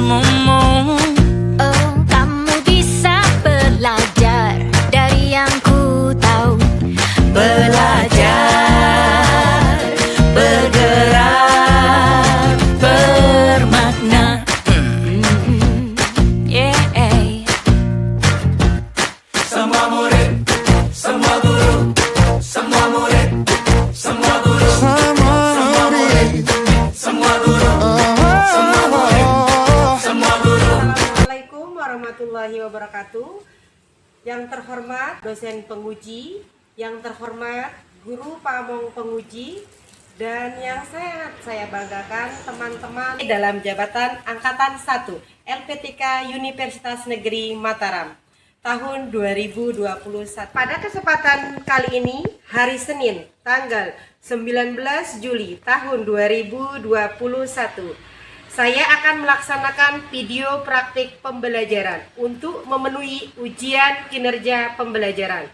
semuamu. Oh, kamu bisa belajar dari yang ku tahu. Belajar, bergerak, bermakna. Yeah. Semua murid, semua guru, semua murid, semua guru, semua murid, semua guru, semua murid, semua guru. Assalamualaikum warahmatullahi wabarakatuh. Yang terhormat dosen penguji, yang terhormat guru pamong penguji, dan yang sangat saya banggakan teman-teman dalam jabatan Angkatan 1 LPTK Universitas Negeri Mataram tahun 2021. Pada kesempatan kali ini, hari Senin, tanggal 19 Juli tahun 2021, saya akan melaksanakan video praktik pembelajaran untuk memenuhi ujian kinerja pembelajaran.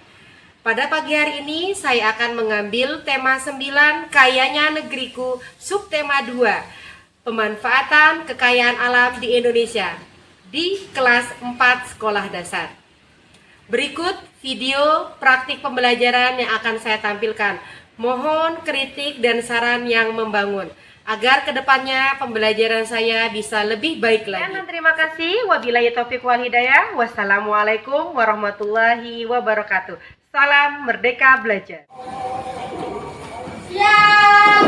Pada pagi hari ini, saya akan mengambil tema 9, Kayanya Negeriku, subtema 2, Pemanfaatan Kekayaan Alam di Indonesia, di kelas 4 sekolah dasar. Berikut video praktik pembelajaran yang akan saya tampilkan. Mohon kritik dan saran yang membangun, agar kedepannya pembelajaran saya bisa lebih baik lagi. Dan terima kasih. Wabillahi taufiq wal hidayah. Wassalamualaikum warahmatullahi wabarakatuh. Salam Merdeka Belajar. Siap.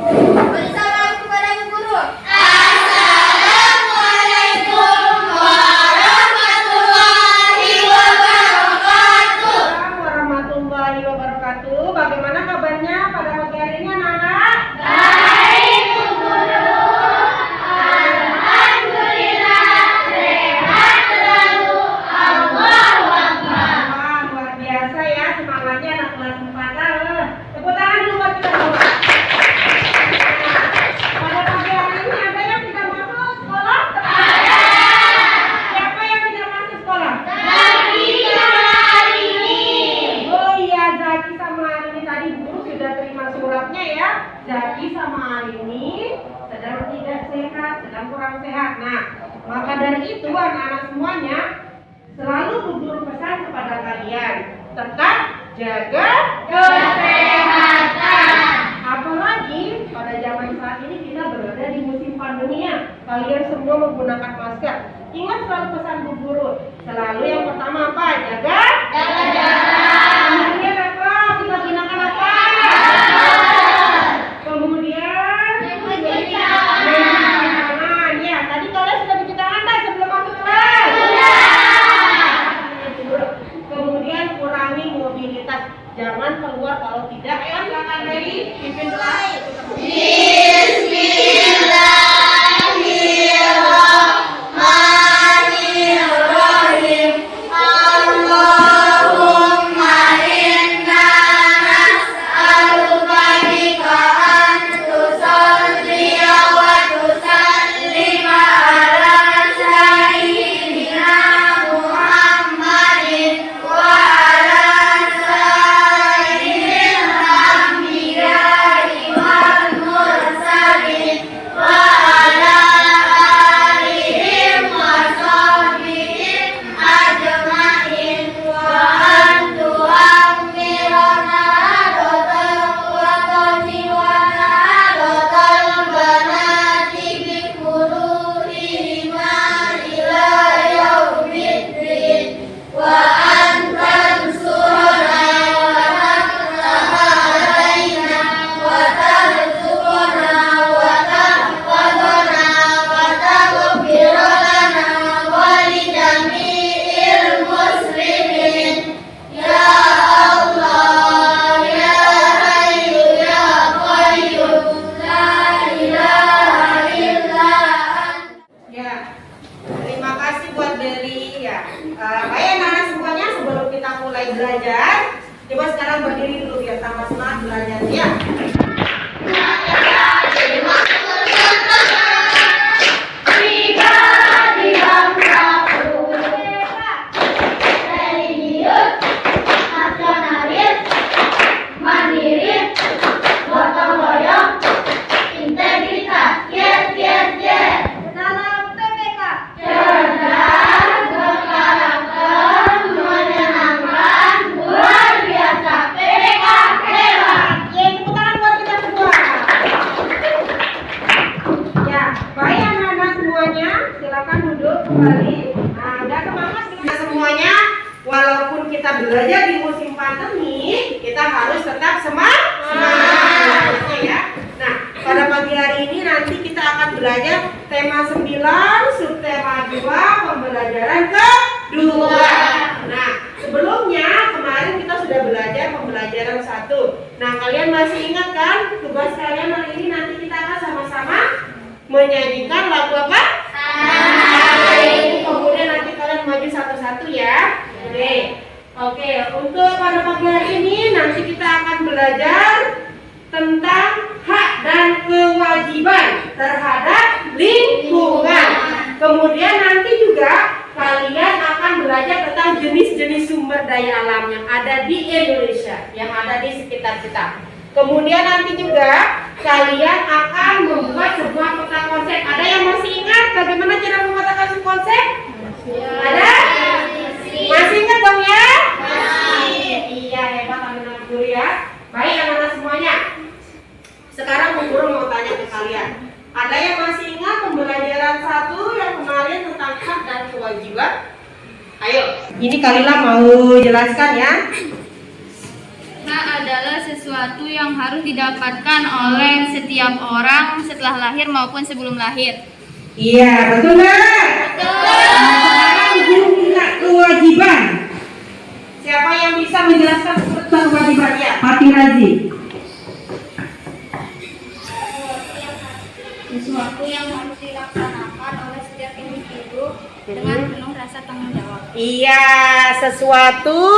Beri salam kepada Ibu Guru. Warahmatullahi wabarakatuh. Bagaimana kabarnya pada pagi hari ini anak-anak? Baik, Bu Guru. Alhamdulillah, sehat selalu. Allahu Akbar. Wah, luar biasa ya semangatnya anak kelas 4. Tepuk tangan dulu buat kita semua. Pada pagi hari ini ada yang tidak masuk sekolah? Ada. Siapa yang tidak masuk sekolah? Zaki sama Arini. Oh iya, Zaki sama Arini tadi guru sudah terima suratnya ya. Zaki sama Arini sedang tidak sehat, sedang kurang sehat. Nah, maka dari itu anak-anak semuanya selalu Bu Guru pesan kepada kalian, tetap jaga Kesehatan. apalagi pada zaman saat ini kita berada di musim pandemi ya. Kalian semua menggunakan masker. Ingat selalu pesan Bu Guru. Selalu yang pertama apa? Jaga jarak. Kemudian apa? Kita gunakan apa? Kemudian Mencuci tangan. Ya, tadi kalian sudah cuci tangan tak sebelum masuk kelas? Kemudian kurangi mobilitas. Jangan keluar kalau tidak. Ayo silakan Mary, pimpin kelas. Bismillahirrahmanirrahim. Allahumma inna nas'aluka bika an tusalliya wa tusallima ala sayyidina Muhammadin wa ala sayyidil anbiya'i belajar di musim pandemi, kita harus tetap semangat. Ya. Nah, pada pagi hari ini nanti kita akan belajar tema 9, subtema 2, pembelajaran kedua. Nah, sebelumnya kemarin kita sudah belajar pembelajaran 1. Nah, kalian masih ingat kan tugas kalian hari ini? Nanti kita akan sama-sama menyanyikan lagu apa? Hai. Kemudian nanti kalian maju satu-satu ya. Oke, untuk pada pagi hari ini nanti kita akan belajar tentang hak dan kewajiban terhadap lingkungan. Kemudian nanti juga kalian akan belajar tentang jenis-jenis sumber daya alam yang ada di Indonesia, yang ada di sekitar kita. Kemudian nanti juga kalian akan membuat sebuah peta konsep. Ada yang masih ingat bagaimana cara membuat konsep? Ada? Masih ingat dong ya? Iya, hebat anak-anak guru ya. Baik anak-anak semuanya. Sekarang Bu Guru mau tanya ke kalian. Ada yang masih ingat pembelajaran 1 yang kemarin tentang hak dan kewajiban? Ayo, ini Kalila mau jelaskan ya. Hak adalah sesuatu yang harus didapatkan oleh setiap orang setelah lahir maupun sebelum lahir. Iya, betul nggak? Sekarang guru minta kewajiban. Siapa yang bisa menjelaskan tentang kewajibannya? Pati Razi. Sesuatu yang harus dilaksanakan oleh setiap individu dengan penuh rasa tanggung jawab. Iya, sesuatu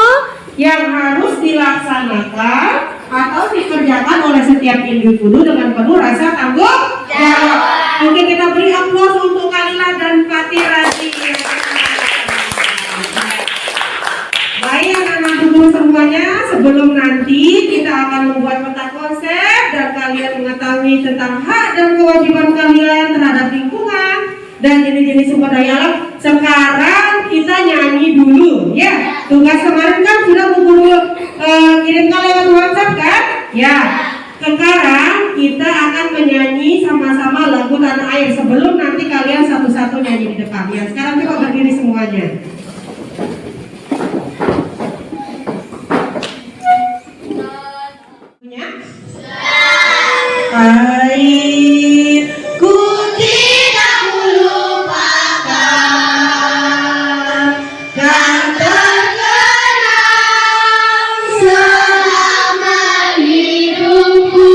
yang harus dilaksanakan atau dikerjakan oleh setiap individu dengan penuh rasa tanggung jawab. Oke, kita beri aplaus untuk Kalila dan Pati Razi. Baik anak-anak guru semuanya, sebelum nanti kita akan membuat peta konsep dan kalian mengetahui tentang hak dan kewajiban kalian terhadap lingkungan dan jenis-jenis sumber daya alam. Sekarang kita nyanyi dulu ya. Tugas kemarin kan sudah Bu Guru kirimkan lewat WhatsApp kan? Ya. Sekarang kita akan menyanyi sama-sama lagu Tanah Air sebelum nanti kalian satu-satu nyanyi di depan ya. Sekarang coba berdiri semuanya. Airku tidak melupakan kan terkenang selama hidupku.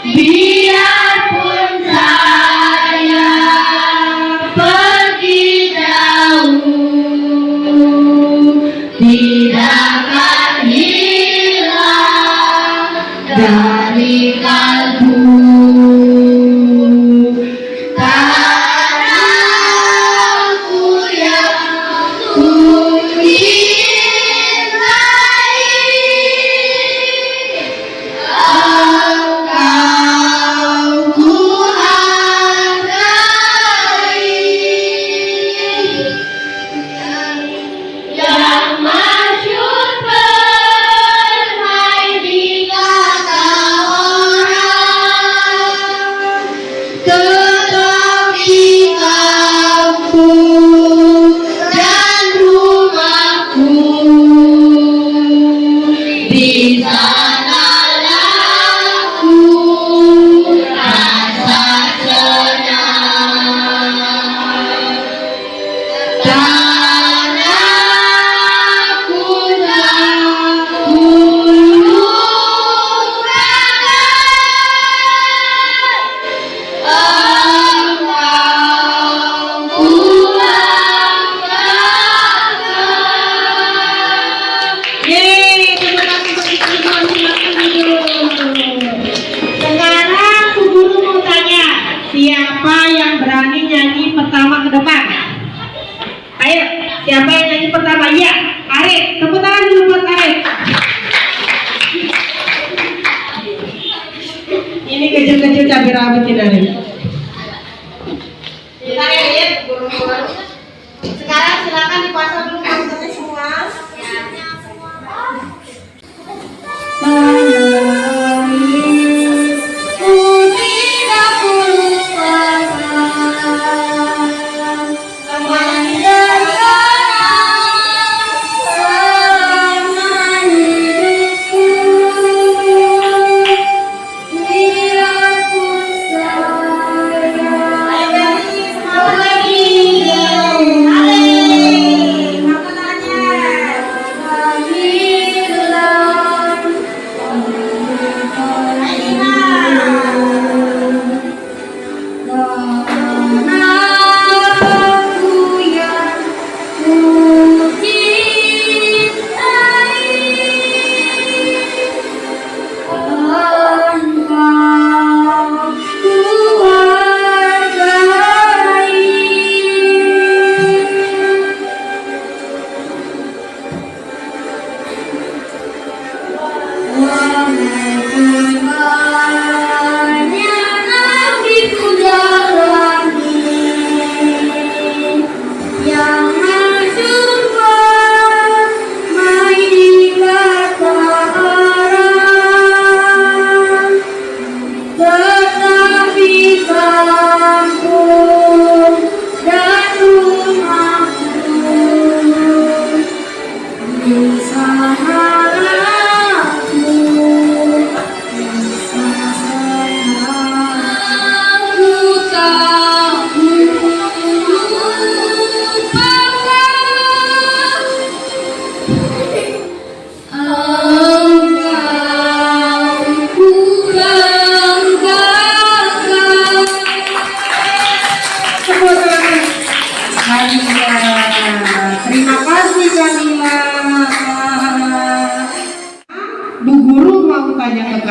Biarpun saya pergi jauh, tidak akan hilang dari kalbu. Tanahku yang ku cintai, engkau ku hargai, yang masyhur permai di kata orang, tetapi kampung dan rumahku di sanalah ku rasa senang. Tanahku tak ku lupakan, engkau ku banggakan. Yeay, terima kasih untuk sekarang Bu Guru mau tanya, siapa yang berani nyanyi pertama ke depan? Ayo, siapa yang nyanyi pertama? Iya, Arif. Tepuk tangan dulu buat Arif. Ini kecil-kecil cabai rawit ini Arif. Bentar ya, Arif. Guru-guru. Sekarang silakan dipasang dulu maskernya semua. Ku tidak lupakan, semuanya terkenang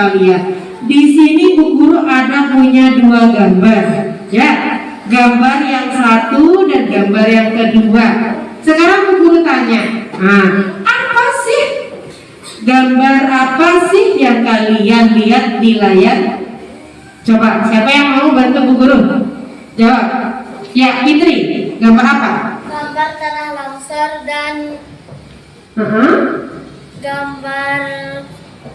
kalian. Di sini Bu Guru ada punya dua gambar, ya. Gambar yang satu dan gambar yang kedua. Sekarang Bu Guru tanya, apa sih? Gambar apa sih yang kalian lihat di layar? Coba, siapa yang mau bantu Bu Guru? Jawab. Ya, Fitri, gambar apa? Gambar tanah longsor dan gambar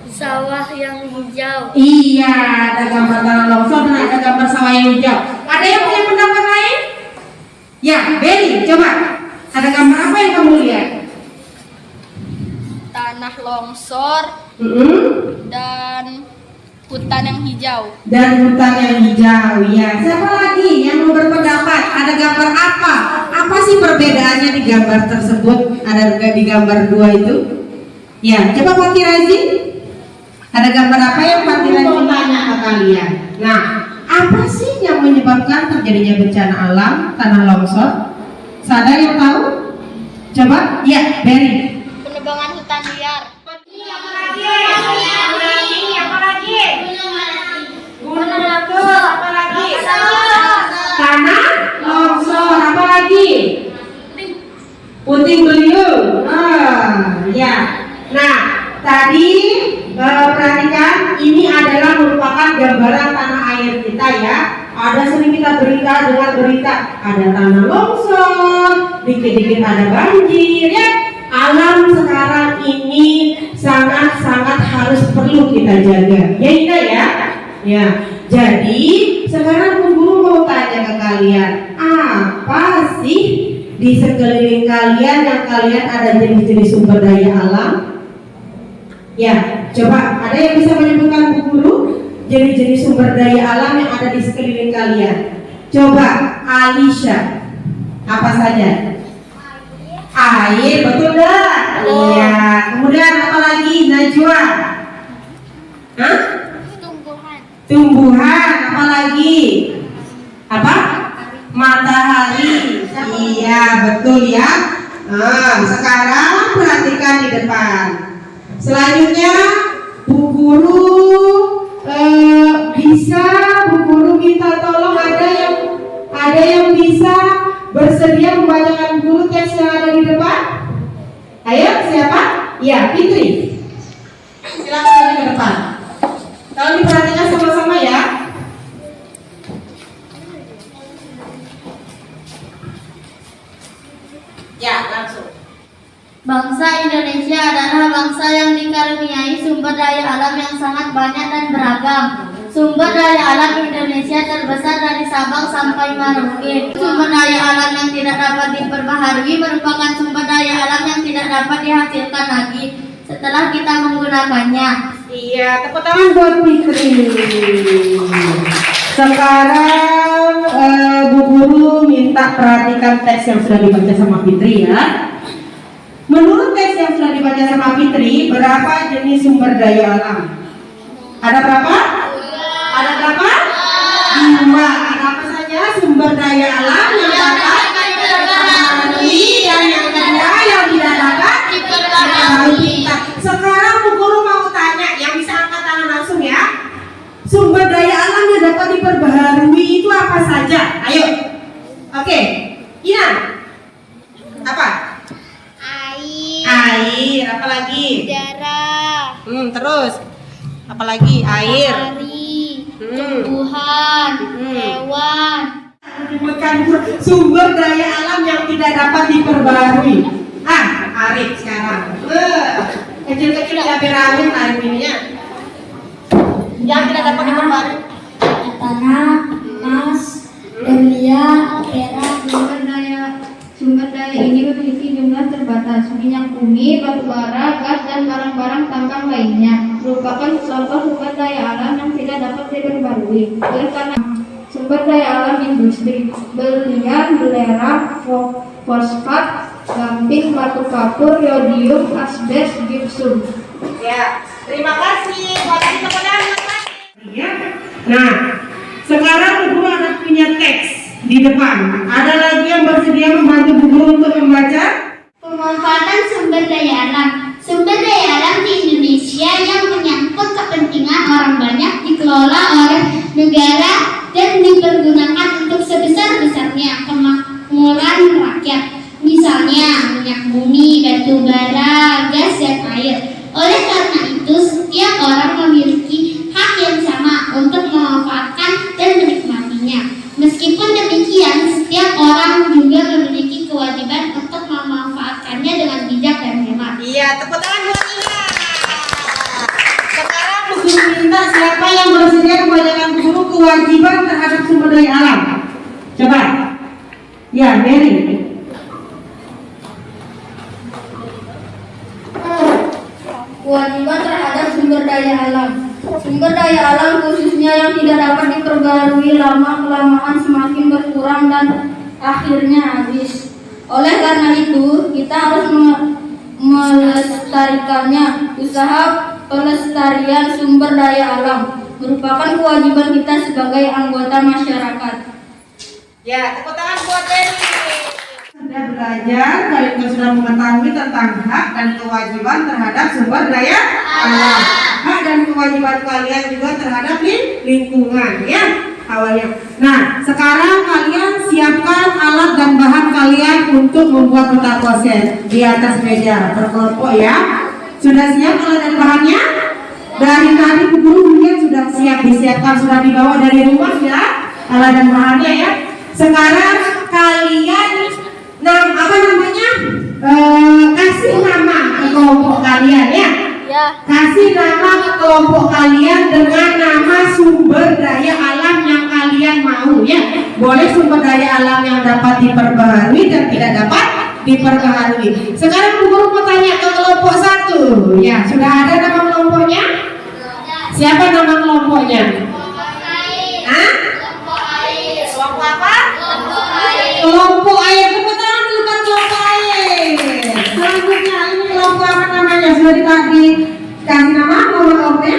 sawah yang hijau. Iya, ada gambar tanah longsor dan ada gambar sawah yang hijau. Ada yang punya pendapat lain? Ya, Beri, coba. Ada gambar apa yang kamu lihat? Tanah longsor dan hutan yang hijau. Dan hutan yang hijau, ya. Siapa lagi yang mau berpendapat? Ada gambar apa? Apa sih perbedaannya di gambar tersebut? Ada di gambar dua itu? Ya, coba Fatih Razi. Ada gambar apa yang Fatih Razi mau tanya ke kalian? Nah, apa sih yang menyebabkan terjadinya bencana alam, tanah longsor? Ada yang tahu? Coba, ya, Beri. Penebangan hutan liar. Tanah longsor, apa lagi? Puting beliung. Ya. Nah, tadi perhatikan, ini adalah merupakan gambaran tanah air kita ya. Ada sering kita dengar berita, ada tanah longsor, dikit-dikit ada banjir ya. Alam sekarang ini sangat-sangat harus perlu kita jaga. Ya Ida ya. Ya. Jadi sekarang Bu Guru mau tanya ke kalian, apa sih di sekeliling kalian yang kalian ada jenis-jenis sumber daya alam? Ya, coba ada yang bisa menyebutkan Bu Guru jenis-jenis sumber daya alam yang ada di sekeliling kalian? Coba Alisha, apa saja? Air, betul nggak? Iya. Kemudian apa lagi? Najwa? Hah? Tumbuhan, apa lagi? Apa? Matahari. Iya, betul ya. Sekarang perhatikan di depan. Selanjutnya Bu Guru bisa Bu Guru minta tolong ada yang bisa bersedia membacakan guru teks yang ada di depan? Ayo, siapa? Ya, Fitri. Silakan maju ke depan. Kalau diperhatikan sama-sama ya. Ya, langsung. Bangsa Indonesia adalah bangsa yang dikaruniai sumber daya alam yang sangat banyak dan beragam. Sumber daya alam Indonesia terbesar dari Sabang sampai Merauke. Sumber daya alam yang tidak dapat diperbaharui merupakan sumber daya alam yang tidak dapat dihasilkan lagi setelah kita menggunakannya. Iya, tepuk tangan buat Fitri. Sekarang Bu Guru minta perhatikan teks yang sudah dibaca sama Fitri ya. Menurut teks yang sudah dibaca sama Fitri, berapa jenis sumber daya alam? Ada berapa? Ada berapa? 2. Ada apa saja sumber daya alam yang dapat diperbaharui dan yang kedua yang tidak dapat diperbaharui. Sekarang Bu Guru mau tanya, yang bisa angkat tangan langsung ya. Sumber daya alam yang dapat diperbaharui itu apa saja? Ayo. Oke. Inan. Apa? Air, apa lagi? Udara, Terus. Apa lagi? Air. matahari, tumbuhan, hewan. Bukan sumber daya alam yang tidak dapat diperbarui. Arif sekarang. Kecil-kecil cabai rawit Arif ininya. Yang tidak dapat diperbarui. Tanah, emas, berlian, perak. Sumber daya ini memiliki jumlah terbatas. Minyak bumi, batu bara, gas, dan barang-barang tambang lainnya merupakan contoh sumber daya alam yang tidak dapat diperbarui. Oleh karena sumber daya alam industri, berlian, belerang, fosfat, gamping, batu kapur, yodium, asbes, gipsum. Ya, terima kasih. Nah, sekarang Bu Guru ada punya teks di depan. Ada lagi yang bersedia membantu Bu Guru untuk membaca? Pemanfaatan sumber daya alam. Sumber daya alam di Indonesia yang menyangkut kepentingan orang banyak dikelola oleh negara dan dipergunakan untuk sebesar-besarnya kemakmuran rakyat. Misalnya minyak bumi, batu bara, gas, dan air. Oleh karena itu, setiap orang memiliki hak yang sama untuk memanfaatkan dan menikmatinya. Meskipun demikian, setiap orang juga memiliki kewajiban untuk memanfaatkannya dengan bijak dan hemat. Iya, tepuk tangan buat Ina. Sekarang Bu Guru minta siapa yang bersedia kebanyakan guru kewajiban terhadap sumber daya alam. Coba. Ya, Mary. Kewajiban terhadap sumber daya alam. Sumber daya alam khususnya yang tidak dapat diperbarui lama-kelamaan semakin berkurang dan akhirnya habis. Oleh karena itu, kita harus melestarikannya. Usaha pelestarian sumber daya alam merupakan kewajiban kita sebagai anggota masyarakat. Ya, tepuk tangan buat Mary. Sudah belajar, kalian juga sudah mengetahui tentang hak dan kewajiban terhadap sumber daya alam. Hak dan kewajiban kalian juga terhadap lingkungan, ya awalnya. Nah, sekarang kalian siapkan alat dan bahan kalian untuk membuat peta konsen di atas meja berkelompok ya. Sudah siap alat dan bahannya? Dari tadi Bu Guru lihat sudah siap disiapkan, sudah dibawa dari rumah ya alat dan bahannya ya. Sekarang kalian kasih nama ke kelompok kalian ya. Kasih nama ke kelompok kalian dengan nama sumber daya alam yang kalian mau ya. Boleh sumber daya alam yang dapat diperbaharui dan tidak dapat diperbaharui. Sekarang Bu Guru mau tanya ke kelompok 1. Ya, sudah ada nama kelompoknya? Siapa nama kelompoknya? Hah? Kelompok apa? Kelompok air. Tepuk tangan dulu kan kelompok air. Selanjutnya ini kelompok apa namanya? Sudah dikasih nama kelompoknya?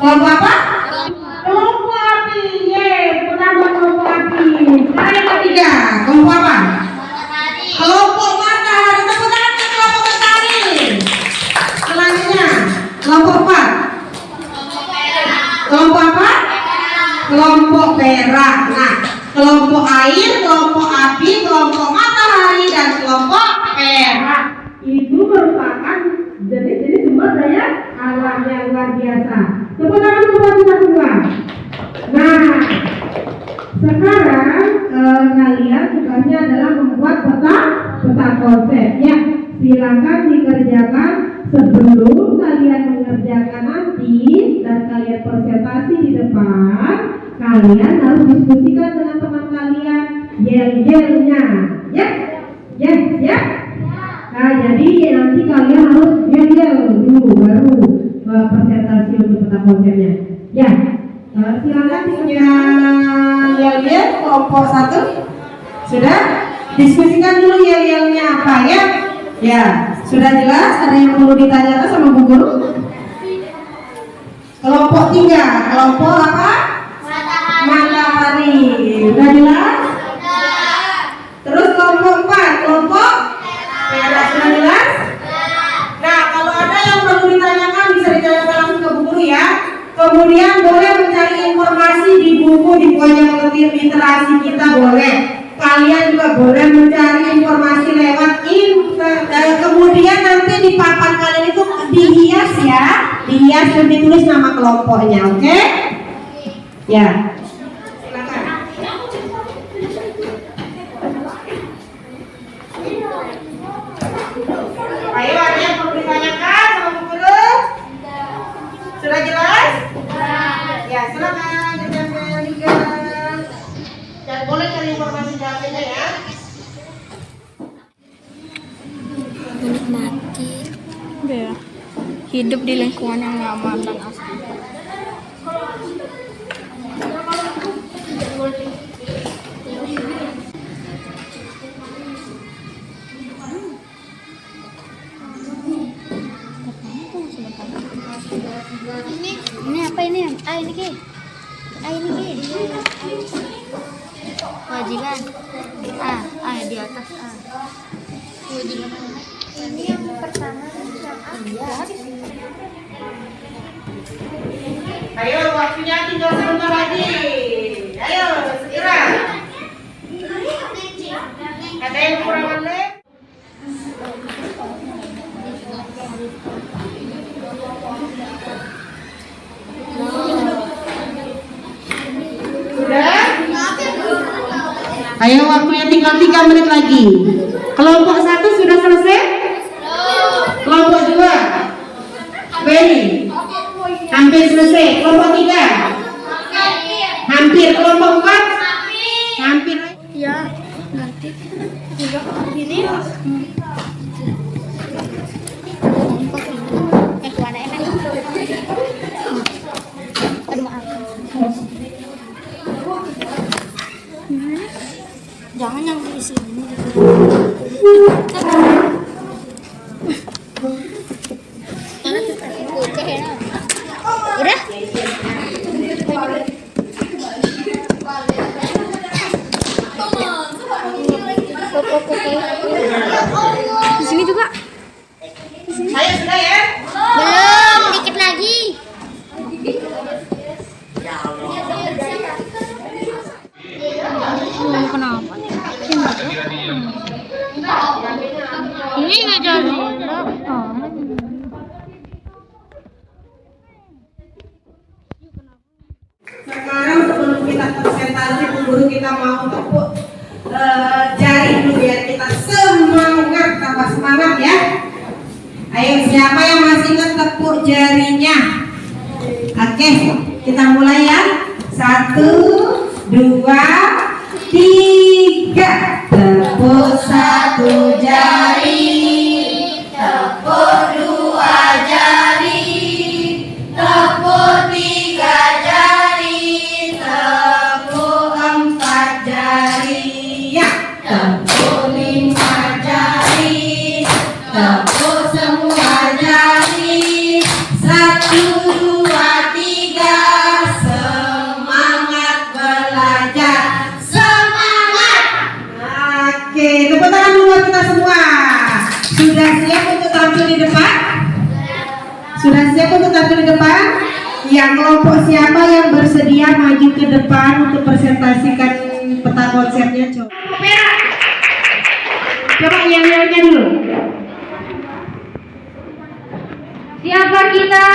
Kelompok apa? Kelompok api. Tepuk tangan buat kelompok api. Sekarang yang ketiga, kelompok apa? Kelompok matahari. Tepuk tangan ke kelompok matahari. Selanjutnya kelompok apa? Kelompok apa? Kelompok perak. Nah, kelompok air, kelompok api, kelompok matahari, dan kelompok perak itu merupakan jenis-jenis sumber daya alam yang luar biasa. Tepuk tangan buat kita semua. Nah, sekarang kalian tugasnya adalah membuat peta konsep ya. Silakan dikerjakan sebelum kalian mengerjakan nanti dan kalian presentasi di depan. Kalian harus diskusikan dengan teman kalian yel-yelnya ya. Ya. Nah, jadi nanti kalian harus yel-yel dulu baru presentasi untuk peta konsepnya ya. Silakan punya yel-yel kelompok 1. Sudah diskusikan dulu yel-yelnya apa ya. Ya, sudah jelas? Ada yang perlu ditanyakan sama Bu Guru? Kelompok 3, kelompok apa? Matahari. Sudah jelas? Terus kelompok 4, kelompok perak. Sudah jelas? Nah, kalau ada yang perlu ditanyakan bisa ditanyakan langsung ke Bu Guru ya. Kemudian boleh mencari informasi di buku di pojok literasi kita boleh. Kalian juga boleh mencari informasi lewat internet. Kemudian nanti di papan kalian itu dihias ya, dihias dan ditulis nama kelompoknya, oke? Ya. Silakan. Ayo, ada yang perlu ditanyakan sama Bu Guru? Sudah jelas? Ya, silakan. Dan boleh cari informasi jawabannya ya. Menikmati hidup di lingkungan yang nyaman dan asli. Ini apa ini? Ini ki. Wajiban. Di atas. Wajiban. Ini yang pertama yang Ayo, waktunya tinggal sebentar lagi. Ayo, segera. Ada yang kekurangan lab? Sudah? Ayo, waktunya tinggal 3 menit lagi. Kelompok 1 sudah selesai? Kelompok 2? Beni? Hampir selesai. Kelompok 3? Hampir. Kelompok 4? Hampir. Ya, nanti juga gini. Warna enak. Aduh, maaf. Jangan yang di sini. Udah? Di sini juga. Ayo, sudah ya? Belum, dikit lagi. Kenapa? Ini nggak jadi. Sekarang sebelum kita presentasi, guru kita mau tepuk jari dulu biar kita semangat, tambah semangat ya. Ayo, siapa yang masih ingat tepuk jarinya? Oke, kita mulai ya. 1, 2, 3. Tepuk 1 jari, tepuk 2 jari, tepuk 3 jari, tepuk 4 jari, ya. Tepuk 5 jari, tepuk semua jari. 1, 2, 3. Semangat belajar, semangat. Oke, tepuk tangan dulu buat kita semua. Sudah siap untuk tampil di depan? Sudah siap untuk tampil di depan? Ya, kelompok siapa yang bersedia maju ke depan untuk presentasikan peta konsepnya? Coba yang dulu. Siapa kita?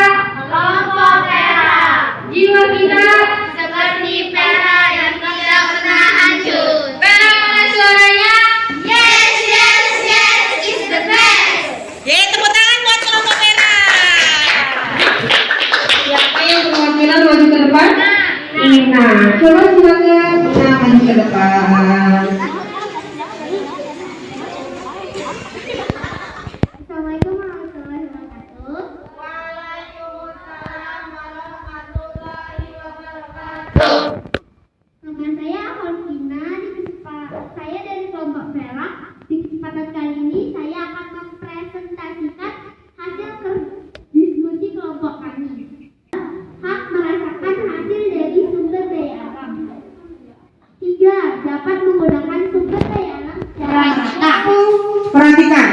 Kelompok merah. Jiwa kita seperti perak yang tidak pernah hancur. Perak mana suaranya? Yes, yes, yes is the best. Yeay, tepuk tangan buat kelompok merah. Siapa yang perwakilan maju ke depan? Ina. Coba silakan Ina maju ke depan. Assalamualaikum warahmatullahi wabarakatuh. Nama saya Holvina. Saya dari kelompok perak. Di kesempatan kali ini saya akan mempresentasikan hasil diskusi kelompok kami. Hak merasakan hasil dari sumber daya alam. 3. Dapat menggunakan sumber daya alam secara merata. Perhatikan,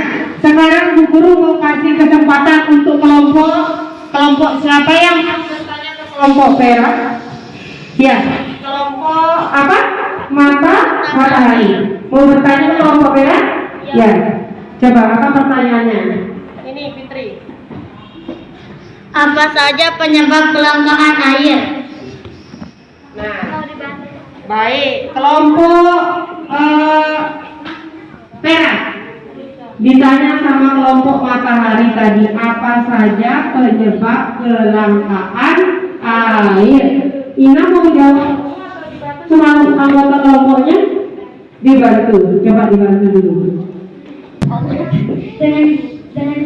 sekarang Bu Guru mau kasih kesempatan untuk kelompok siapa yang bertanya ke kelompok perak? Ya, kelompok apa? Matahari. Mau bertanya ke kelompok perak? Ya. Coba apa pertanyaannya? Ini Fitri. Apa saja penyebab kelangkaan air? Nah, baik. Kelompok perak ditanya sama kelompok matahari tadi, apa saja penyebab kelangkaan air? Ina mau jawab? Semua anggota kelompoknya dibantu. Coba dibantu dulu. Dengan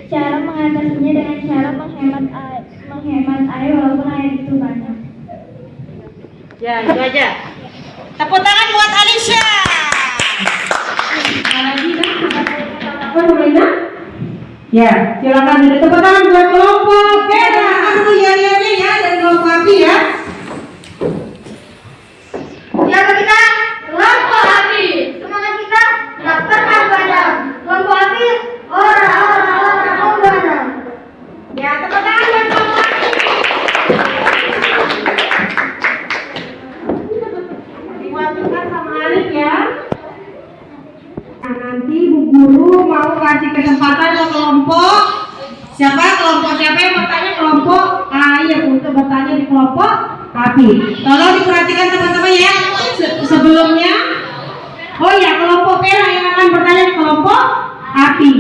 cara mengatasinya dengan cara menghemat air walaupun air itu banyak. Ya, itu aja. Tepuk tangan buat Alicia. Apa namanya? Ya, silakan tepuk tangan buat kelompok merah. Aku ya dari kelompok api ya. Siapa kita? Kelompok api. Semangat kita tak pernah padam. Kelompok api, orang padam. Ya, tepuk tangan buat kelompok api. kelompok API. Tolong diperhatikan teman-teman ya. Sebelumnya, oh ya, kelompok merah yang akan bertanya di kelompok API.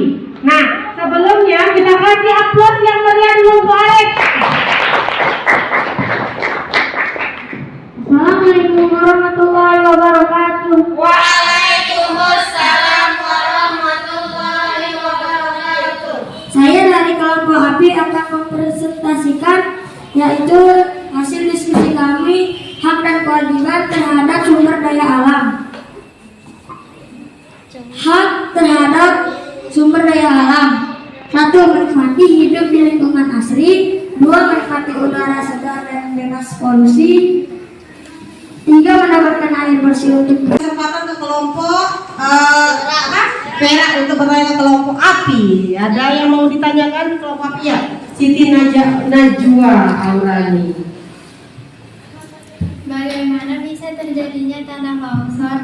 Nah, sebelumnya kita kasih aplaus yang meriah dulu untuk Alex. Assalamualaikum warahmatullahi wabarakatuh. Waalaikumsalam warahmatullahi wabarakatuh. Saya dari kelompok API akan mempresentasikan yaitu hasil diskusi kami hak dan kewajiban terhadap sumber daya alam. Hak terhadap sumber daya alam. 1. Menikmati hidup di lingkungan asri. 2. Menikmati udara segar dan bebas polusi. 3. Mendapatkan air bersih untuk Kesempatan ke kelompok perak untuk bertanya ke kelompok API. Ada yang mau ditanyakan kelompok API ya? Siti Najwa Aurani. bagaimana bisa terjadinya tanah longsor?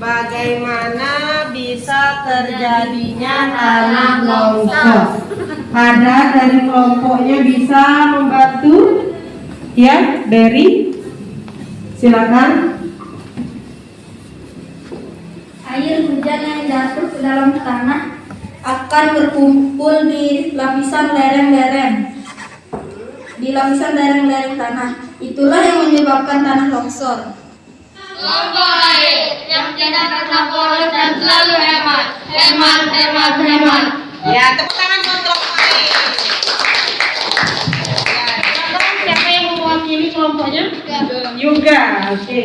Bagaimana bisa terjadinya tanah longsor? Ada dari kelompoknya bisa membantu? Ya, Berry. Silakan. Air hujan yang jatuh ke dalam tanah akan berkumpul di lapisan lereng-lereng. Di lapisan lereng-lereng tanah. Itulah yang menyebabkan tanah longsor. Kelompok air yang tidak pernah boros dan selalu hemat. Hemat, hemat, hemat. Ya, tepuk tangan buat kelompok air. Ya, siapa yang mewakili kelompoknya? Juga. Oke.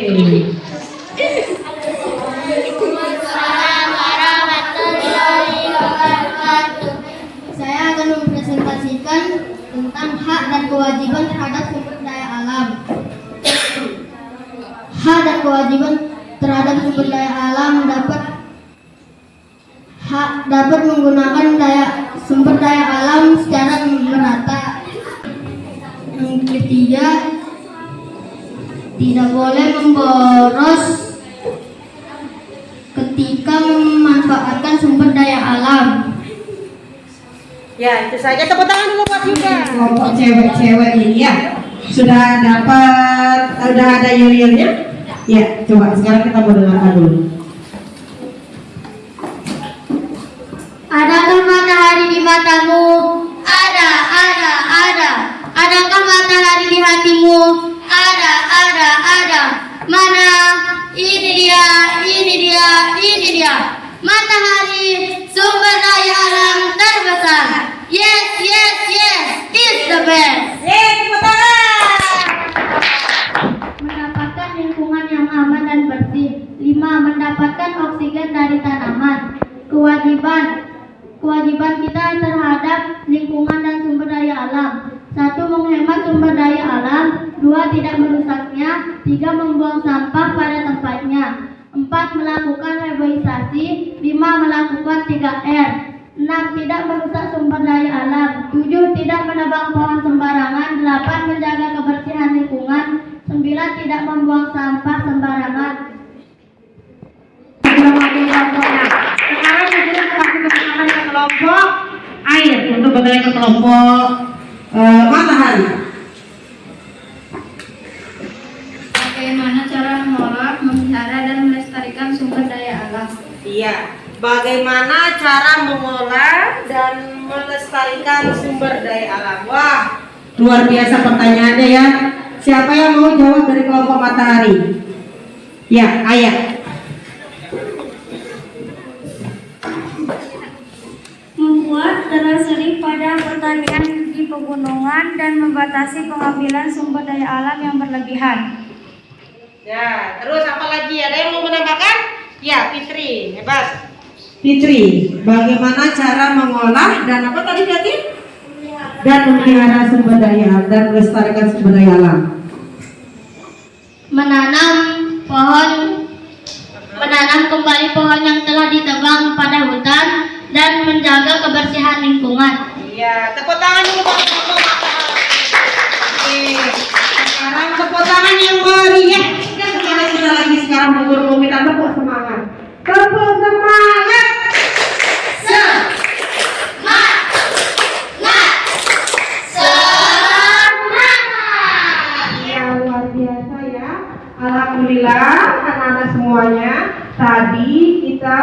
Waalaikumsalam warahmatullahi wabarakatuh. Saya akan mempresentasikan tentang hak dan kewajiban terhadap sumber daya alam. Hak dan kewajiban terhadap sumber daya alam dapat menggunakan sumber daya alam secara merata. Yang ketiga, tidak boleh memboros ketika memanfaatkan sumber daya alam. Ya, itu saja. Tepuk tangan dulu buat juga. Kelompok cewek-cewek ini ya. Sudah ada yel-yelnya? Ya, coba sekarang kita mau dengarkan dulu. Adakah matahari di matamu? Ada. Adakah matahari di hatimu? Ada. Mana? Ini dia. Matahari, sumber daya alam terbesar. Yes, it's the best. Tepuk tangan. Mendapatkan lingkungan yang aman dan bersih. 5. Mendapatkan oksigen dari tanaman. Kewajiban kita terhadap lingkungan dan sumber daya alam. 1. Menghemat sumber daya alam. 2. Tidak merusaknya. 3. Membuang sampah pada tempatnya. 4. Melakukan reboisasi. 5. Melakukan 3R. 6. Tidak merusak sumber daya alam. 7. Tidak menebang pohon sembarangan. 8. Menjaga kebersihan lingkungan. 9. Tidak membuang sampah sembarangan. Sekarang kita kasih kesempatan ke kelompok air untuk bertanya ke kelompok matahari. Bagaimana cara mengolah, memelihara dan melestarikan sumber daya alam? Iya. Bagaimana cara mengolah dan melestarikan sumber daya alam? Wah, luar biasa pertanyaannya ya. Siapa yang mau jawab dari kelompok matahari? Ya, Ayah. Membuat terasering pada pertanian di pegunungan dan membatasi pengambilan sumber daya alam yang berlebihan. Ya, terus apa lagi? Ada yang mau menambahkan? Ya, Fitri, hebat. Fitri, bagaimana cara mengolah dan apa tadi Fitri? Dan memelihara sumber daya dan melestarikan sumber daya alam. Menanam kembali pohon yang telah ditebang pada hutan dan menjaga kebersihan lingkungan. Iya, tepuk tangan dulu Pak. Oke, sekarang tepuk tangan yang meriah. Sekarang sudah lagi sekarang mau minta tepuk semangat. Tepuk semangat. Alhamdulillah anak-anak semuanya tadi kita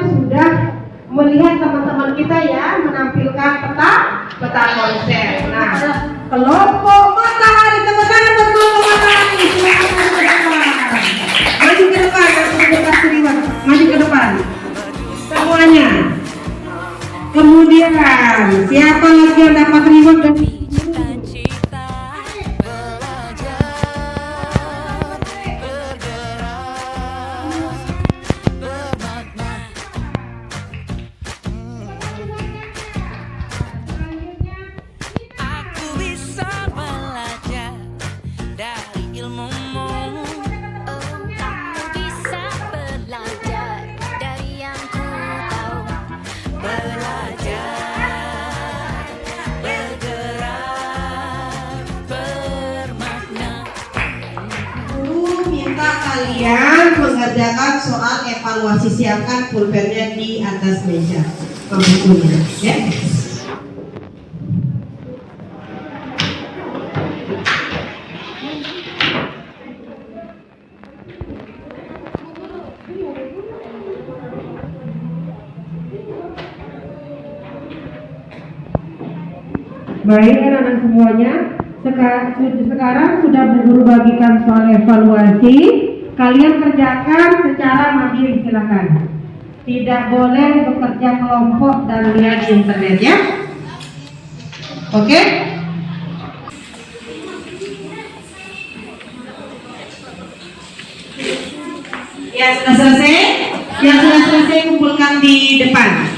sudah melihat teman-teman kita ya menampilkan peta konsep. Nah, kelompok matahari, tepuk tangan buat kelompok matahari. Maju ke depan, maju ke depan semuanya. Kemudian siapa lagi yang dapat reward dari cita-cita belajar bergerak bermakna. Aku bisa belajar dari ilmumu. Oh, kamu bisa belajar dari yang ku tahu. Belajar bergerak bermakna. Guru minta kalian mengerjakan soal evaluasi. Siapkan pulpennya di atas meja, bukunya ya. Baik anak-anak semuanya, sekarang sudah guru bagikan soal evaluasi. Kalian kerjakan secara mandiri silakan. Tidak boleh bekerja kelompok dan lihat di internet ya. Oke? Ya sudah selesai. Yang sudah selesai kumpulkan di depan.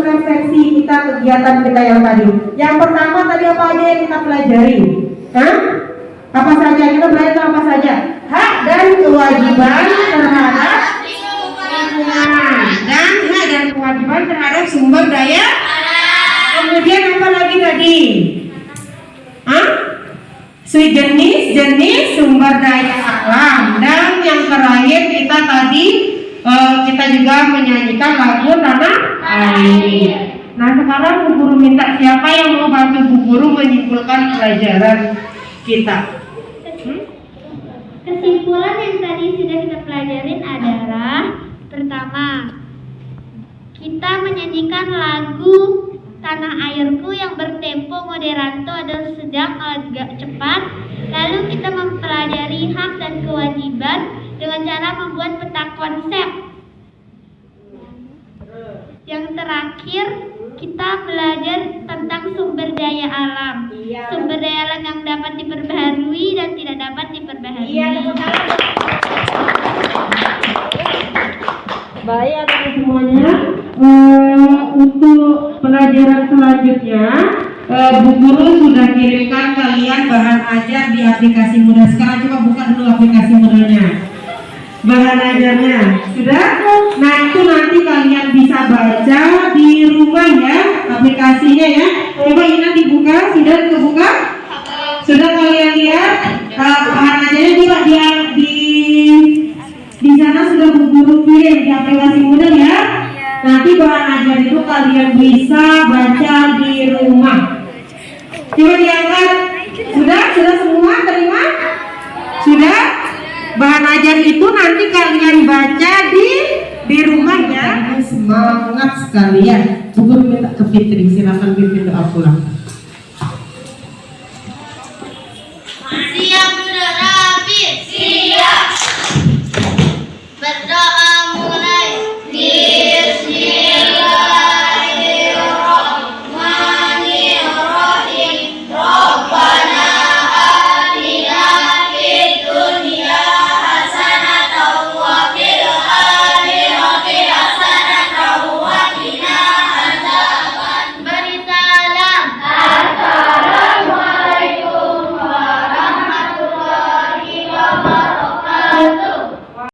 Refleksi kita kegiatan kita yang tadi. Yang pertama tadi apa aja yang kita pelajari? Hah? Apa saja kita belajar apa saja? Hak dan kewajiban terhadap lingkungan dan hak dan kewajiban terhadap sumber daya. Kemudian apa lagi tadi? Hah? Jenis sumber daya alam. Dan yang terakhir kita tadi kita juga menyanyikan lagu Tanah Air. Nah sekarang Bu Guru minta siapa yang mau bantu Bu Guru menyimpulkan pelajaran kita. Kesimpulan yang tadi sudah kita pelajarin adalah pertama, kita menyanyikan lagu Tanah Airku yang bertempo moderanto atau sedang agak cepat. Lalu kita mempelajari hak dan kewajiban dengan cara membuat peta konsep. Yang terakhir, kita belajar tentang sumber daya alam. Sumber daya alam yang dapat diperbaharui dan tidak dapat diperbaharui. Baik anak-anak semuanya, untuk pelajaran selanjutnya Bu Guru sudah kirimkan kalian bahan ajar di aplikasi Mudah. Sekarang coba buka dulu aplikasi Mudahnya. Bahan ajarnya sudah? Nah itu nanti kalian bisa baca di rumah ya, aplikasinya ya. Coba Ina dibuka, sudah kebuka? Sudah kalian lihat? Bahan ajarnya juga di sana sudah Bu Guru kirim di aplikasi Mudah ya. Nanti bahan ajar itu kalian bisa baca di rumah. Coba diangkat. Sudah semua terima? Sudah? Bahan ajar itu nanti kalian baca di rumah ya. Semangat sekali ya. Bu Guru minta ke Fitri, silakan Fitri doa pulang.